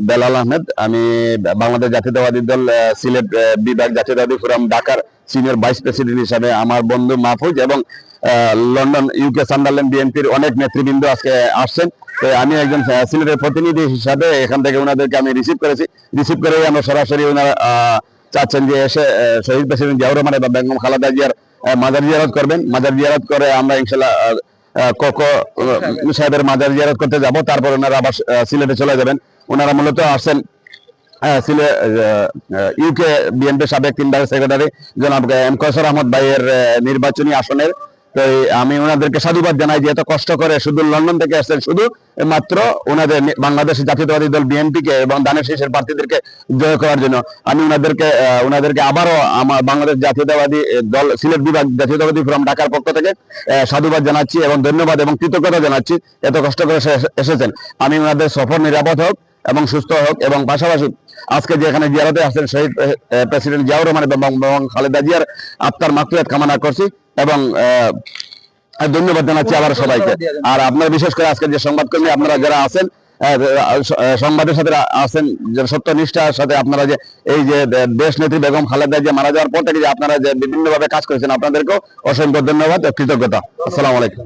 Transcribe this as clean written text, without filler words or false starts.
বেলাল আহমেদ। আমি বাংলাদেশ জাতীয়তাবাদী দল সিলেট বিভাগ জাতীয়তাবাদী ফোরাম ঢাকার সিনিয়র ভাইস প্রেসিডেন্ট হিসাবে আমার বন্ধু মাহফুজ এবং লন্ডন ইউকে সান্ডারল্যান্ড বিএনপির অনেক নেতৃবৃন্দ আজকে আসছেন। তো আমি একজন সিলেটের প্রতিনিধি হিসাবে এখান থেকে ওনাদেরকে আমি রিসিভ করেছি। রিসিভ করে আমরা সরাসরি ওনারা চাচ্ছেন যে এসে শহীদ প্রেসিডেন্ট জিয়াউর রহমান এবং বেগম খালেদা জিয়ার মাজার জিয়ারত করবেন। মাজার জিয়ারত করে আমরা ইনশাল্লাহ কোকো সাহেবের মাজার জিয়ারত করতে যাব, তারপর ওনারা আবার সিলেটে চলে যাবেন। ওনারা মূলত আসছেন ইউকে বিএনপির সাবেক 3 সেক্রেটারি জনাব এম কৌসর আহমদ ভাইয়ের নির্বাচনী আসনের। তো আমি ওনাদেরকে সাধুবাদ জানাই যে এত কষ্ট করে শুধু লন্ডন থেকে আসছেন, শুধু মাত্র ওনাদের বাংলাদেশ জাতীয়তাবাদী দল বিএনপিকে এবং দানের শীষের প্রার্থীদেরকে জয় করার জন্য। আমি ওনাদেরকে আবারও আমার বাংলাদেশ জাতীয়তাবাদী দল সিলেট বিভাগ জাতীয়তাবাদী ফোরাম ঢাকার পক্ষ থেকে সাধুবাদ জানাচ্ছি এবং ধন্যবাদ এবং কৃতজ্ঞতা জানাচ্ছি এত কষ্ট করে এসেছেন। আমি ওনাদের সফর নিরাপদ হোক এবং সুস্থ হোক, এবং পাশাপাশি আজকে যে এখানে জিয়ারতে আসছেন শহীদ প্রেসিডেন্ট জিয়াউর রহমান এবং খালেদা জিয়ার আত্মার মাগফিরাত কামনা করছি এবং ধন্যবাদ জানাচ্ছি আবার সবাইকে। আর আপনারা বিশেষ করে আজকে যে সংবাদকর্মী আপনারা যারা আছেন, সংবাদের সাথে আছেন, যে সত্যনিষ্ঠার সাথে আপনারা যে এই যে দেশ নেত্রী বেগম খালেদা জিয়া মারা যাওয়ার পর থেকে যে আপনারা যে বিভিন্নভাবে কাজ করেছেন, আপনাদেরকেও অসংখ্য ধন্যবাদ ও কৃতজ্ঞতা। আসসালামু আলাইকুম।